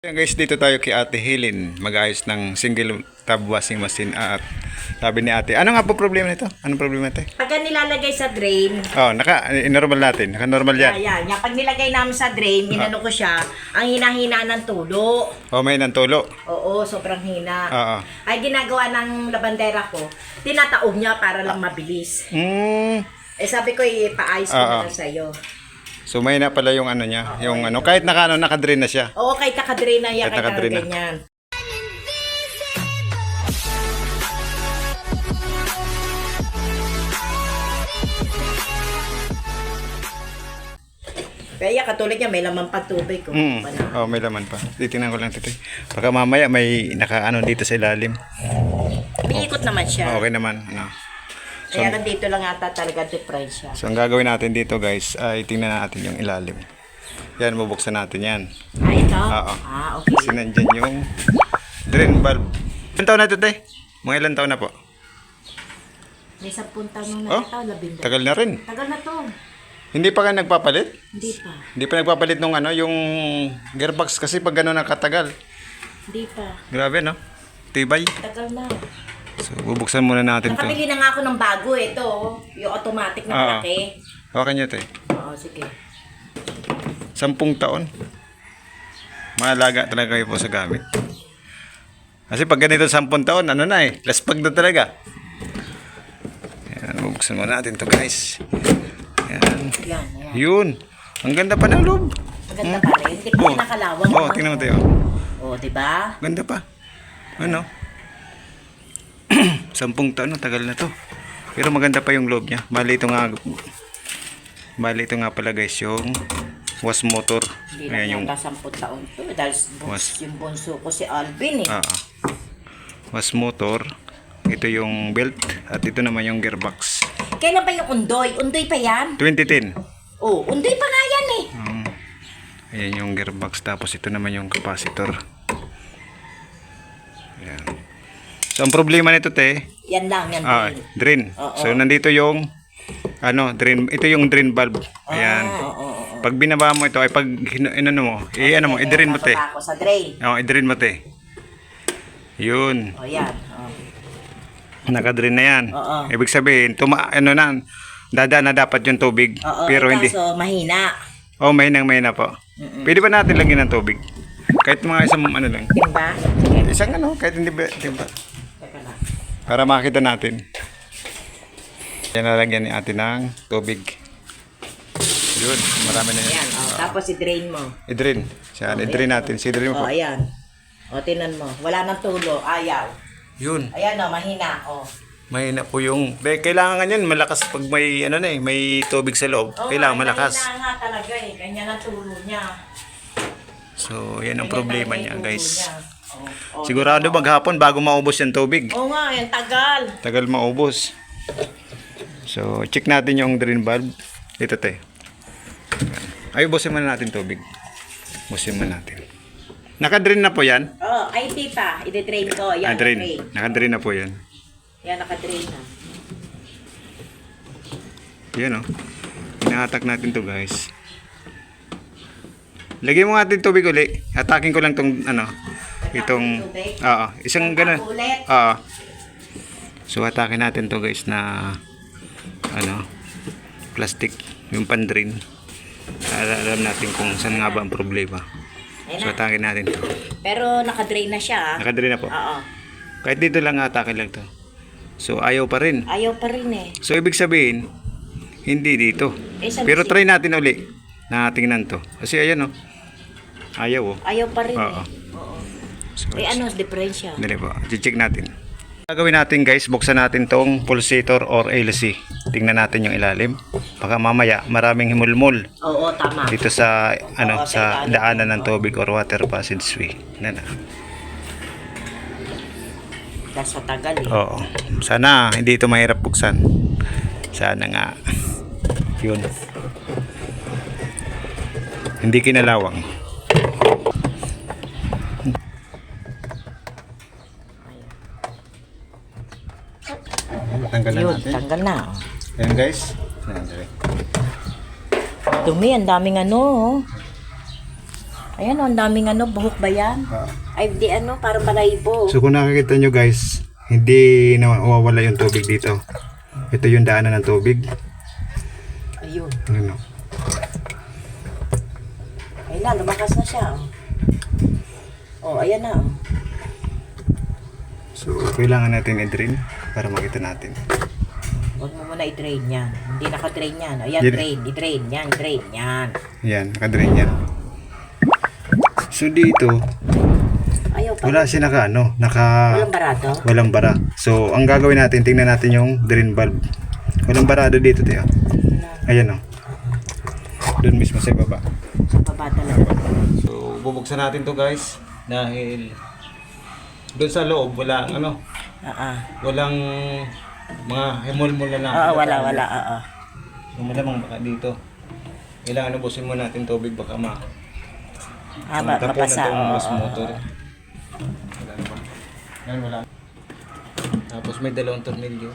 Ayan guys, dito tayo kay Ate Helen mag-ayos ng single tub washing machine at sabi ni Ate, ano nga po problema nito? Anong problema ito? Pagka nilalagay sa drain, Oh, normal natin. Naka-normal yan. yan. Pag nilagay namin sa drain, inano ko siya, ang hina-hina ng tulo. Oh, may nantulo. Oo, sobrang hina. Oo. Ay ginagawa ng labandera ko, tinataob niya para lang mabilis. Eh sabi ko, ipaayos ko na lang sa'yo. So may na pala yung ano niya, yung ano, kahit naka-drain na siya. Oo, kahit nakadrain na yan, Kahit kahit nakadrain na. ganyan. Kaya katulad niya, may laman pa tubig ko. Oh, may laman pa. Titingnan ko lang ito. Baka mamaya may naka-ano dito sa ilalim. Biikot naman siya. Okay naman. Ano. Kaya nandito lang ata talaga diferensya. So ang gagawin natin dito guys, ay tingnan natin yung ilalim. Yan, bubuksan natin yan. Ah, ito? Oo. Okay. Kasi nandyan yung drain valve. Ilan taon na ito, te? Mga ilan taon na po? May 10 taon Oh, na ito, 12. tagal na rin. Tagal na to. Hindi pa ka nagpapalit? Hindi pa. Hindi pa nagpapalit nung ano, yung gearbox kasi pag gano'n nakatagal. Hindi pa. Grabe, no? Tibay. Tagal na. So, bubuksan muna natin to. Nakabili na nga ako ng bago ito. Yung automatic na malaki. Okay nyo, te. Oo, sige. 10 taon. Mahalaga talaga kayo po sa gamit. Kasi pag ganito 10 taon, ano na eh, laspag na talaga. Ayan, bubuksan muna natin to guys. Ayan. Yan. Yun. Ang ganda pa ng loob. Maganda pa rin. Hindi pa nakalawang. Oh, tingnan mo tayo. Oo, diba? Ganda pa. Ano? 10 taon, tagal na to. Pero maganda pa yung loob niya. Bali ito nga pala guys, yung wash motor. Hindi Ayan yung lang yata 10 taon to. Dahil yung bunso ko si Alvin eh. wash motor. Ito yung belt. At ito naman yung gearbox. Kailan pa yung undoy? Undoy pa yan? 2010. Oo, undoy pa nga yan eh. Ayan yung gearbox. Tapos ito naman yung capacitor. Ayan. So ang problema nito te, Yan lang, yan. drain. So nandito yung drain. Ito yung drain valve. Ayan. Pag binaba mo ito ay pag inano mo, i-drain mo te. Ako sa drain. I-drain mo te. Yun. O yan. Naka-drain na yan. Oo. Ibig sabihin, dadaan na dapat yung tubig. Pero hindi. So mahina. Oh, mahina po. Pwede ba natin lagyan ng tubig? Kahit mga isang lang. Timba? Isang kahit hindi ba, timba. Teka lang. Para makita natin. Yan, lalagyan ni ate ng tubig. Yun, marami na yan. Ayan, tapos i-drain mo. I-drain. I-drain natin. I-drain mo po. Ayan. O, tinan mo. Wala nang tulo. Ayaw. Yun. Ayan mahina. Mahina po yung... Kailangan yan malakas pag may, may tubig sa loob. Kailangan malakas. Mahina nga talaga eh. Ganyan ang tulo niya. So, yan ang problema niya, guys. Oh, Sigurado maghapon bago maubos yung tubig. Oo nga, yung tagal. Tagal maubos. So, check natin yung drain valve. Dito te. Ay, ubusin muna natin tubig. Ubusin muna natin. Naka-drain na po yan? Ay di pa. I-drain ko. Yan, drain. drain. Naka-drain na po yan. Yan, naka-drain na. Yan Inahatak natin to guys. Lagyan mo natin tubig uli. Atakin ko lang tong itong isang ganun. So atakin natin to guys na plastic, yung pan-drain. Alam natin kung saan nga ba ang problema. So atakin natin to. Pero naka-drain na siya. Naka-drain na po. Oo. Kahit dito lang atakin lang to. So ayaw pa rin. Ayaw pa rin eh. So ibig sabihin hindi dito. Pero try natin uli na tingnan to. Kasi ayan ayaw Ayaw pa rin eh. Oo. So, diferensya? Dali po. I-check natin. Gagawin natin guys, buksan natin tong pulsator or LC. Tingnan natin yung ilalim. Baka mamaya maraming himulmul. Oo, tama. Dito sa sa daanan ng tubig or water passageway. Dahil sa tagal eh. Oo. Sana hindi ito mahirap buksan. Sana nga. Yun. Hindi kinalawang. Tanggal na natin. Tanggal na. Ayan guys. Dumi, ang daming Ayan, oh, ang daming ano, buhok ba yan? Ah. Ay, di ano, parang balayibo. So kung nakikita nyo guys, hindi nawawala yung tubig dito. Ito yung daanan ng tubig. Ayun. Ano? Ayun na, lumakas na siya. Oh, ayan na. Oh. So kailangan natin i-drain para makita natin. Huwag mo muna i-drain yan. Hindi naka-drain yan. Ayan, Yan. drain. I-drain yan. Drain yan. Yan, naka-drain yan. So dito, Ayaw pa. wala siya Walang barado? walang bara. So ang gagawin natin, tingnan natin yung drain valve. Walang barado dito, tiyo. Ayan o. Doon mismo sa baba. Sa baba talaga. So bubuksan natin to guys dahil doon sa loob wala walang mga hemol-mol na Oo, wala. Oo. So malamang baka dito. Kailangan ubusin mo natin tubig baka Mapasa. mas motor. Wala na ba? Yan, wala. Tapos may dalawang tornilyo.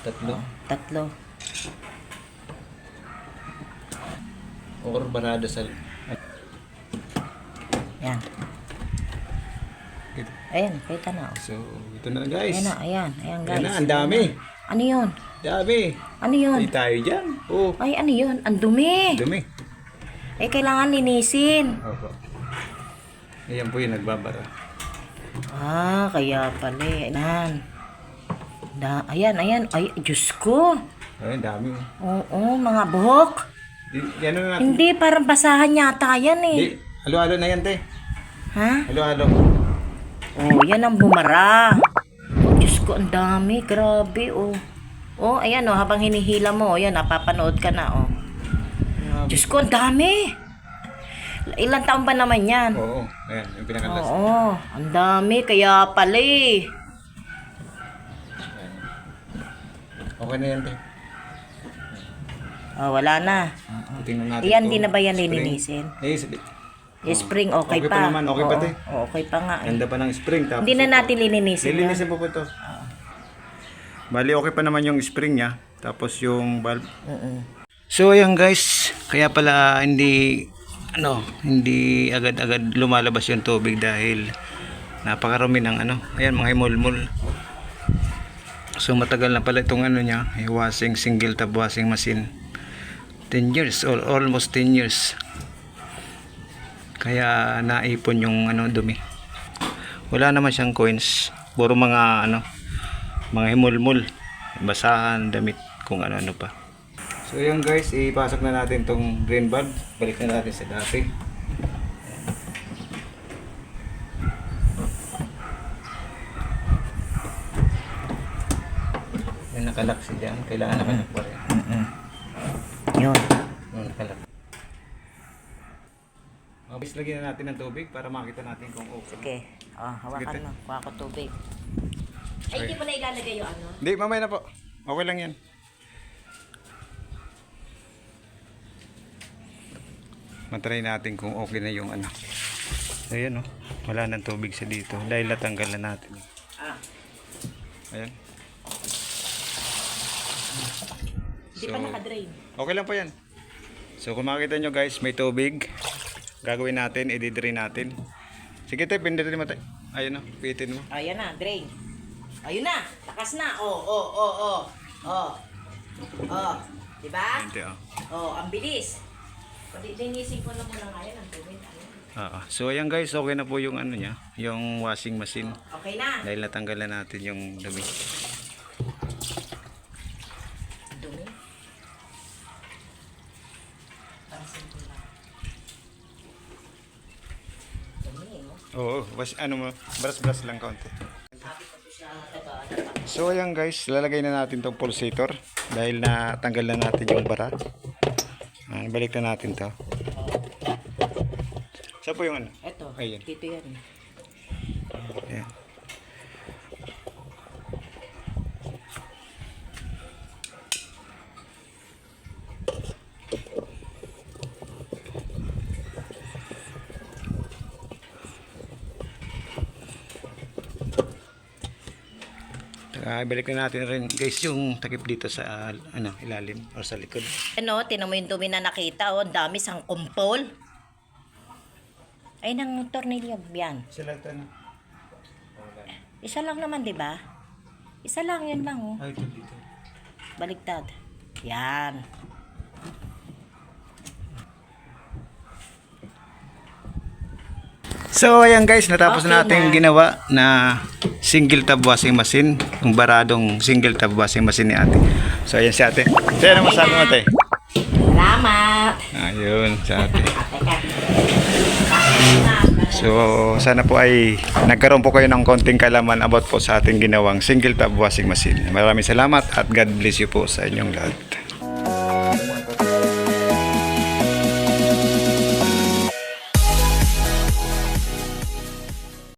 Tatlo. Or barada sa... Yan. Ayan, kita na. So, ito na guys. Ayan na, ayan. Ayan guys. Ayan na, ang dami. Ano yun? Dami. Ano yun? Hindi tayo dyan. Oh, Ay, ano yun? Ang dumi. dumi. Eh, kailangan linisin. Opo. Ayan po yung nagbabara. Ah, kaya pala. Ayan. Ayan. Ay, Diyos ko. Ayan, dami. Oo, mga buhok. Yan na natin. Hindi, parang basahan yata yan eh. Di, halo-halo na yan, te. Ha? Halo-halo. Oh, yan ang bumara. Oh, Diyos ko, ang dami. Grabe, oh. Oh, ayan, oh, habang hinihila mo, ayan, napapanood ka na, oh. Diyos ko, ang dami. Ilang taon ba naman yan? Oo, ayan, yung pinakalas. Oo, ang dami. Kaya pala eh. Okay na yan, te. Oh, wala na. Tingnan natin. Iyan, to. di na ba yan Spring. lilinisin? Eh, sabi. Spring, okay, Okay pa pa. naman, okay pa, Oo, te. Okay pa nga. Eh. Ganda pa ng spring. Tapos Hindi na ito. natin lilinisin. Lilinisin po ito. Bali, okay pa naman yung spring niya. Tapos yung valve. So, ayan guys. Kaya pala hindi agad-agad lumalabas yung tubig dahil napakarami ng ayan, mga himol-mol. So, matagal na pala itong niya, washing, single tab washing machine. 10 years or almost 10 years. Kaya naipon yung dumi. Wala naman siyang coins. Puro mga mga himol-mol, basahan, damit, kung ano-ano pa. So ayan guys, ipasok na natin tong drain valve. Balik na natin sa dati. Yan, nakalak siya dyan. Kailangan nakalak pa rin. Yun. Nakalak. Mabis lagyan na natin ng tubig para makita natin kung okay. Sige. Oh, hawakan Sige, mo. Kuha ko tubig. Ay, hindi mo na ilalagay yung ano? Hindi, mamaya na po. Okay lang yan. Matry natin kung okay na yung Ayan, wala nang tubig sa dito dahil natanggal na natin. Ayan. Hindi pa naka-drain. Okay lang po yan. So kung makikita nyo guys, may tubig. Gagawin natin, i-drain natin. Sige tayo, pindirin mo tayo. Ayun pitin mo. Ayan na, drain. Ayun na, takas na. Oh. Diba? Ayun tayo. Oh, ang bilis. Linisin ko na muna ngayon ang tubig. So ayan guys, okay na po yung niya, yung washing machine. Okay na. Dahil natanggal na natin yung dumi. Dumi. Parang simple lang. Dumi, no? Oo, brush lang konti. So ayan guys, lalagay na natin tong pulsator dahil natanggal na natin yung bara. Balik na natin to. Saan po yung Eto, Ayan. dito yan. Ayan. Balik na natin rin guys yung takip dito sa ilalim o sa likod. Ano, tinan mo yung dumi na nakita, oh, ang dami sang kumpol. Ay, ng tornilyo. Yan. Sila ito na. Isa lang naman, di ba? Isa lang, yun lang, oh. Ay, ito dito. Baligtad. Yan. So ayan guys, natapos Okay natin na. ginawa na single tab washing machine, yung baradong single tab washing machine ni ate. So ayan si ate. So ano masabi mo ate? Salamat. Ayun si ate. Teka. So sana po ay nagkaroon po kayo ng konting kalaman about po sa ating ginawang single tab washing machine. Maraming salamat at God bless you po sa inyong lahat.